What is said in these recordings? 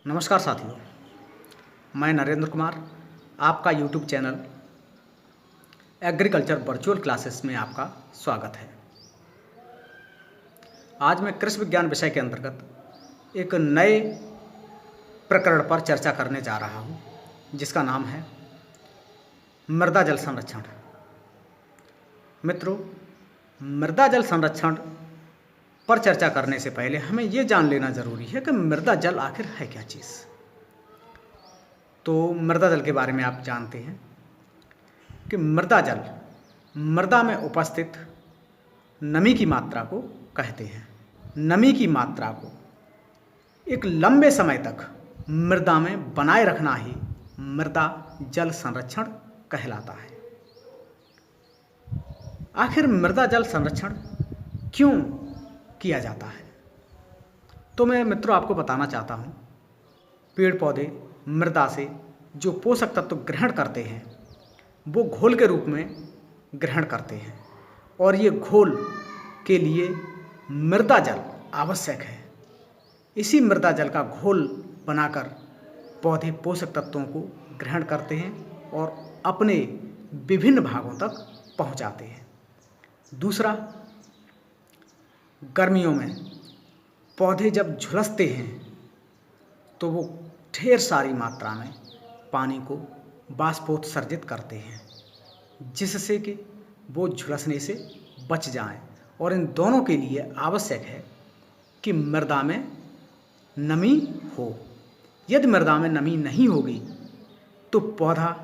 नमस्कार साथियों, मैं नरेंद्र कुमार आपका YouTube channel agriculture virtual classes में आपका स्वागत है। आज मैं कृषि विज्ञान विषय के अंतर्गत एक नए प्रकरण पर चर्चा करने जा रहा हूं, जिसका नाम है मृदा जल संरक्षण। मित्रों, मृदा जल संरक्षण पर चर्चा करने से पहले हमें ये जान लेना ज़रूरी है कि मृदा जल आखिर है क्या चीज़। तो मृदा जल के बारे में आप जानते हैं कि मृदा जल मृदा में उपस्थित नमी की मात्रा को कहते हैं। नमी की मात्रा को एक लंबे समय तक मृदा में बनाए रखना ही मृदा जल संरक्षण कहलाता है। आखिर मृदा जल संरक्षण क्यों किया जाता है, तो मैं मित्रों आपको बताना चाहता हूँ। पेड़ पौधे मृदा से जो पोषक तत्व ग्रहण करते हैं वो घोल के रूप में ग्रहण करते हैं, और ये घोल के लिए मृदा जल आवश्यक है। इसी मृदा जल का घोल बनाकर पौधे पोषक तत्वों को ग्रहण करते हैं और अपने विभिन्न भागों तक पहुँचाते हैं। दूसरा, गर्मियों में पौधे जब झुलसते हैं तो वो ढेर सारी मात्रा में पानी को बाष्पोत्सर्जित करते हैं, जिससे कि वो झुलसने से बच जाएं। और इन दोनों के लिए आवश्यक है कि मृदा में नमी हो। यदि मृदा में नमी नहीं होगी तो पौधा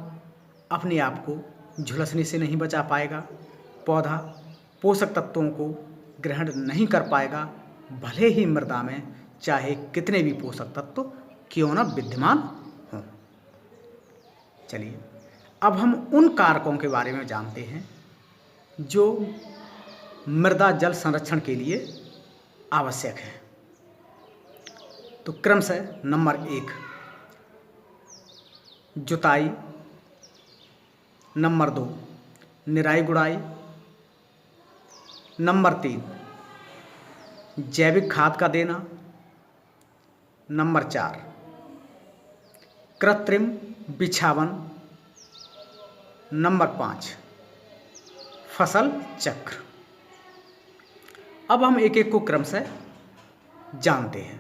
अपने आप को झुलसने से नहीं बचा पाएगा, पौधा पोषक तत्वों को ग्रहण नहीं कर पाएगा, भले ही मृदा में चाहे कितने भी पोषक तत्व क्यों न विद्यमान हों। चलिए, अब हम उन कारकों के बारे में जानते हैं जो मृदा जल संरक्षण के लिए आवश्यक है। तो क्रमशः नंबर 1 जुताई, नंबर 2 निराई गुड़ाई, नंबर 3 जैविक खाद का देना, नंबर 4 कृत्रिम बिछावन, नंबर 5 फसल चक्र। अब हम एक एक को क्रमशः जानते हैं।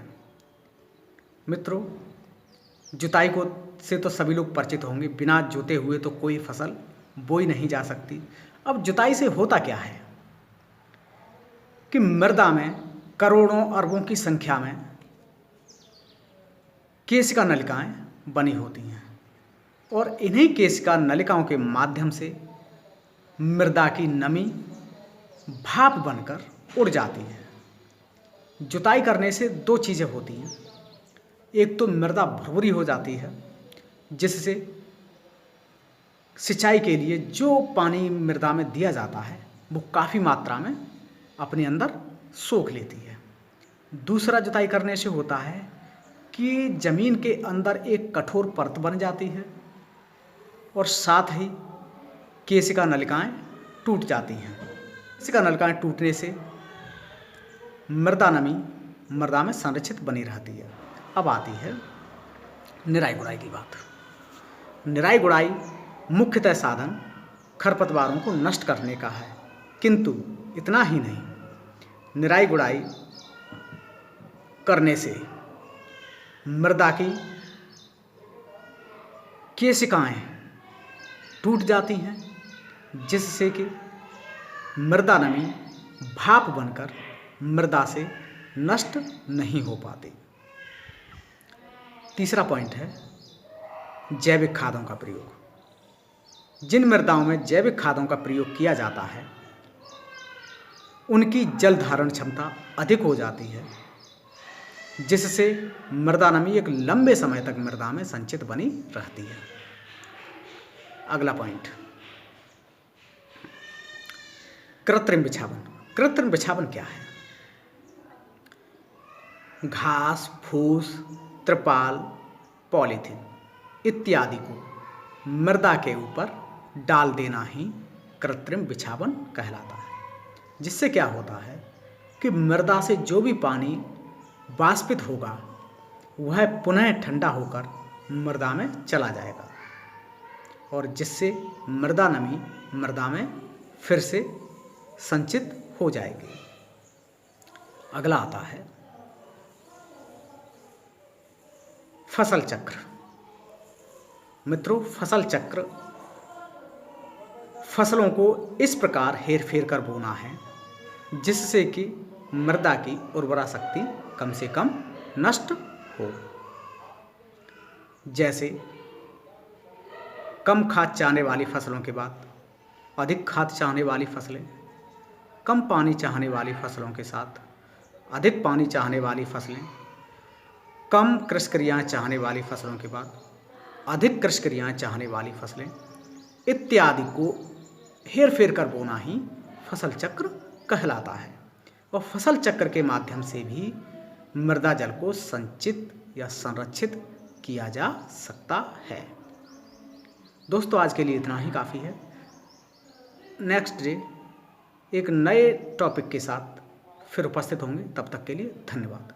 मित्रों, जुताई को से तो सभी लोग परिचित होंगे। बिना जोते हुए तो कोई फसल बोई नहीं जा सकती। अब जुताई से होता क्या है कि मृदा में करोड़ों अरबों की संख्या में केशिका नलिकाएं बनी होती हैं, और इन्हीं केशिका नलिकाओं के माध्यम से मृदा की नमी भाप बनकर उड़ जाती है। जुताई करने से दो चीज़ें होती हैं। एक तो मृदा भुरभुरी हो जाती है, जिससे सिंचाई के लिए जो पानी मृदा में दिया जाता है वो काफ़ी मात्रा में अपने अंदर सोख लेती है। दूसरा, जुताई करने से होता है कि ज़मीन के अंदर एक कठोर परत बन जाती है, और साथ ही केशिका नलिकाएं टूट जाती हैं। केशिका नलिकाएं टूटने से मृदा नमी मृदा में संरक्षित बनी रहती है। अब आती है निराई गुड़ाई की बात। निराई गुड़ाई मुख्यतः साधन खरपतवारों को नष्ट करने का है, किंतु इतना ही नहीं, निराई गुड़ाई करने से मृदा की केशिकाएं टूट जाती हैं, जिससे कि मृदा नमी भाप बनकर मृदा से नष्ट नहीं हो पाती। तीसरा पॉइंट है जैविक खादों का प्रयोग। जिन मृदाओं में जैविक खादों का प्रयोग किया जाता है उनकी जल धारण क्षमता अधिक हो जाती है, जिससे मृदा नमी एक लंबे समय तक मृदा में संचित बनी रहती है। अगला पॉइंट, कृत्रिम बिछावन। कृत्रिम बिछावन क्या है? घास, फूस, त्रिपाल, पॉलीथीन इत्यादि को मृदा के ऊपर डाल देना ही कृत्रिम बिछावन कहलाता है। जिससे क्या होता है कि मृदा से जो भी पानी वाष्पित होगा वह पुनः ठंडा होकर मृदा में चला जाएगा और जिससे मृदा नमी मृदा में फिर से संचित हो जाएगी। अगला आता है फसल चक्र। मित्रों, फसल चक्र फसलों को इस प्रकार हेर फेर कर बोना है जिससे कि मृदा की उर्वरा शक्ति कम से कम नष्ट हो। जैसे कम खाद चाहने वाली फसलों के बाद अधिक खाद चाहने वाली फसलें, कम पानी चाहने वाली फसलों के साथ अधिक पानी चाहने वाली फसलें, कम कृषि क्रियाएँ चाहने वाली फसलों के बाद अधिक कृषि क्रियाएँ चाहने वाली फसलें इत्यादि को हेर फेर कर बोना ही फसल चक्र कहलाता है। और फसल चक्र के माध्यम से भी मृदा जल को संचित या संरक्षित किया जा सकता है। दोस्तों, आज के लिए इतना ही काफ़ी है। नेक्स्ट डे एक नए टॉपिक के साथ फिर उपस्थित होंगे। तब तक के लिए धन्यवाद।